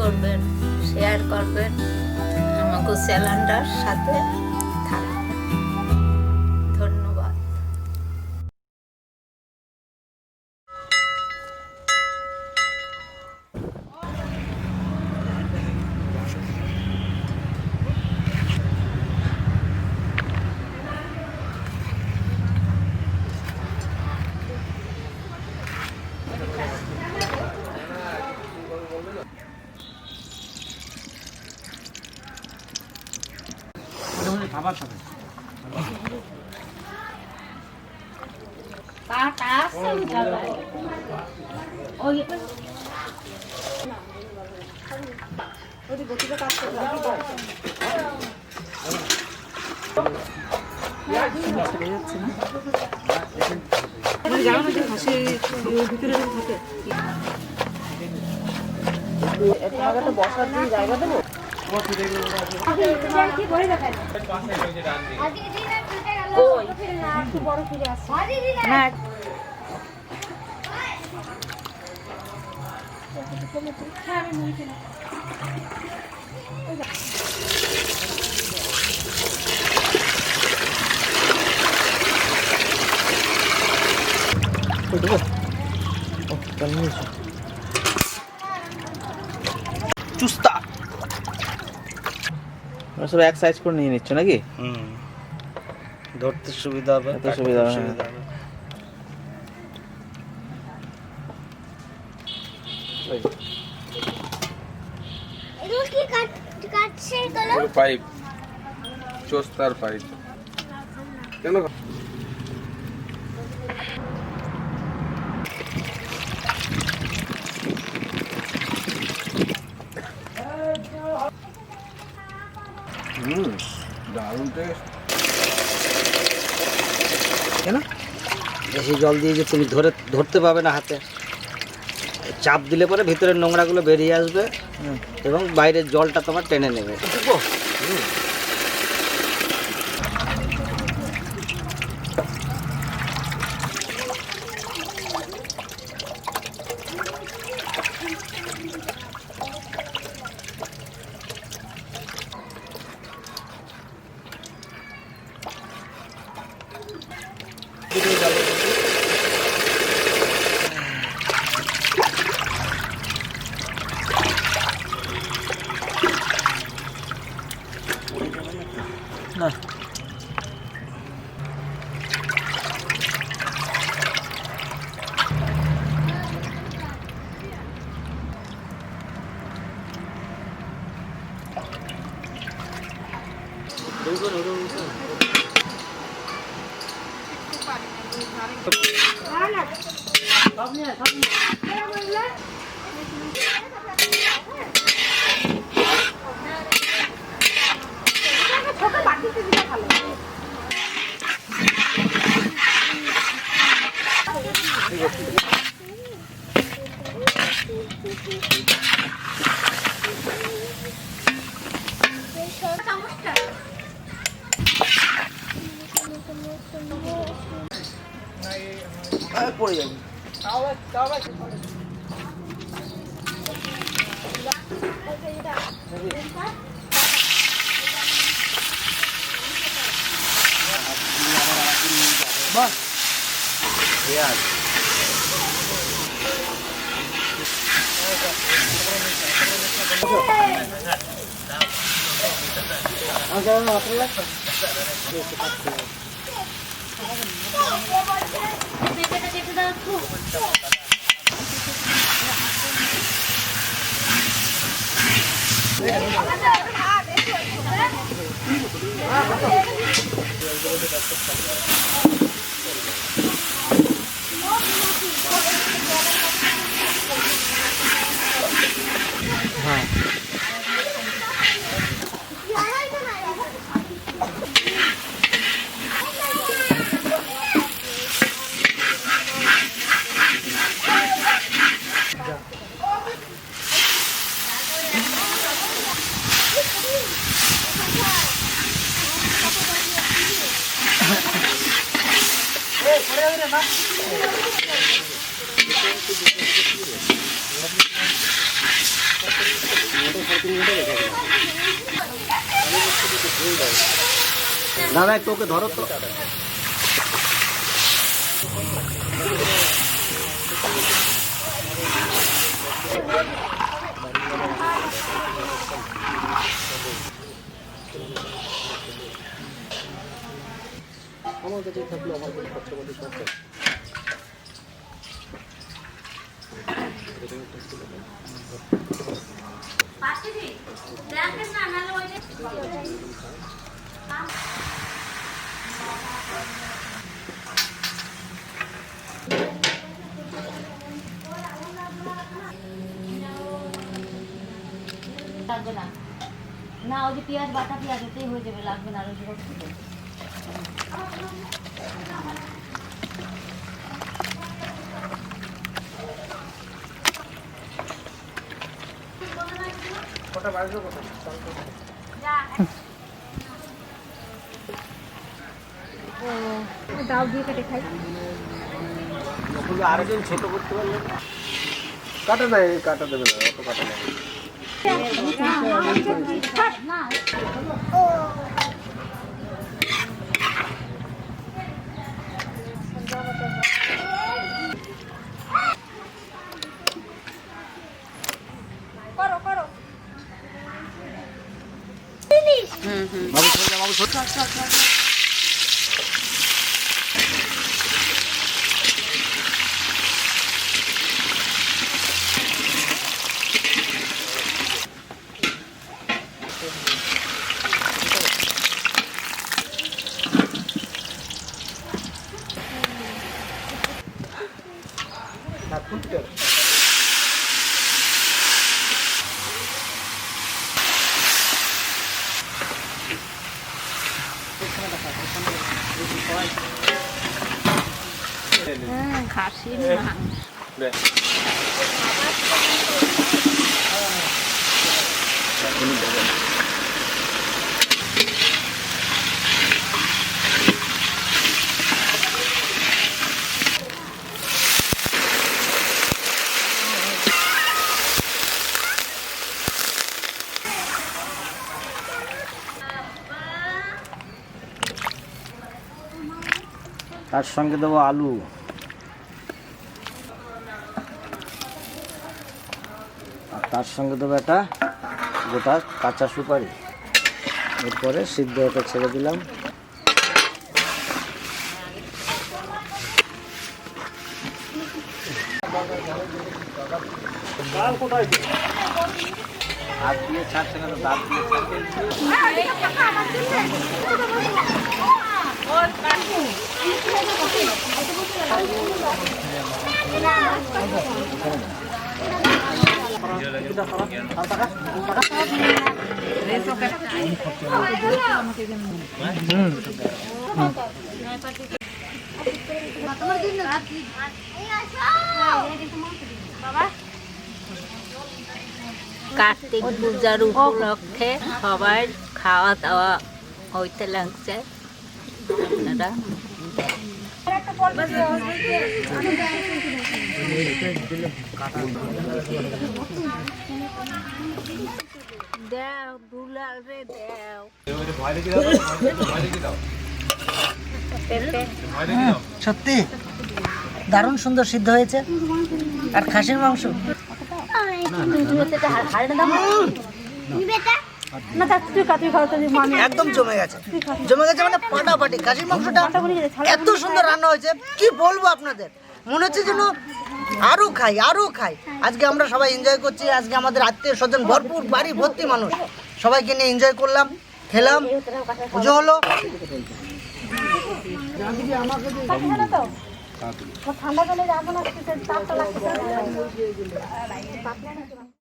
করবেন, শেয়ার করবেন, আমাকে চ্যানেলটার সাথে থাকবেন। ধন্যবাদ। বসার জন্য জায়গা দেবো। চুস্তা সব এক সাইজ করে নিয়ে নিচ্ছ নাকি? ধরতে সুবিধা হবে, সুবিধা হবে। পাইপ, চোস্তার পাইপ কেন? দারুণ টেস্ট। কেন বেশি জল দিয়ে যে তুমি ধরতে পাবে না হাতে, চাপ দিলে পরে ভিতরের নোংরাগুলো বেরিয়ে আসবে এবং বাইরের জলটা তোমার টেনে নেবে। না পড়ে যাবে। দাদা একটু ওকে ধরো তো। আমার কাছে থাকলে আমার কোনো খরচা পাতি সব লাগবে না না, ওই যে পেঁয়াজ বাটা পেঁয়াজ ওতেই হয়ে যাবে, লাগবে না আরো ডাল দিয়ে কেটে খাই। আরেকজন ছোট করতে পারলে কাটা দেয়, কাটা দেবে না, অত কাটা নেই। বাবু ছোট বাবু ছোট। খাসির তার সঙ্গে দেবো আলু, আর তার সঙ্গে দেবো একটা গোটা কাঁচা সুপারি। এরপরে সিদ্ধ হতে ছেড়ে দিলাম। হাত দিয়ে ছাড়ছে না, দাঁত দিয়ে কার্তিক পূজার উপলক্ষে সবাই খাওয়া দাওয়া হইতে লাগছে। আপনারা দেও দুলারে দেও। সত্যি দারুণ সুন্দর সিদ্ধ হয়েছে। আর খাসির মাংস একদম জমে গেছে, জমে গেছে মানে ফাটাফাটি। খাসির মাংসটা এত সুন্দর রান্না হয়েছে, কি বলবো আপনাদের, মনে হচ্ছে যেন আরো খাই আরো খাই। আজকে আমরা সবাই এনজয় করছি, আজকে আমাদের আত্মীয় স্বজন ভরপুর, বাড়ি ভর্তি মানুষ, সবাইকে নিয়ে এনজয় করলাম, খেলাম, পুজো হলো। ঠান্ডা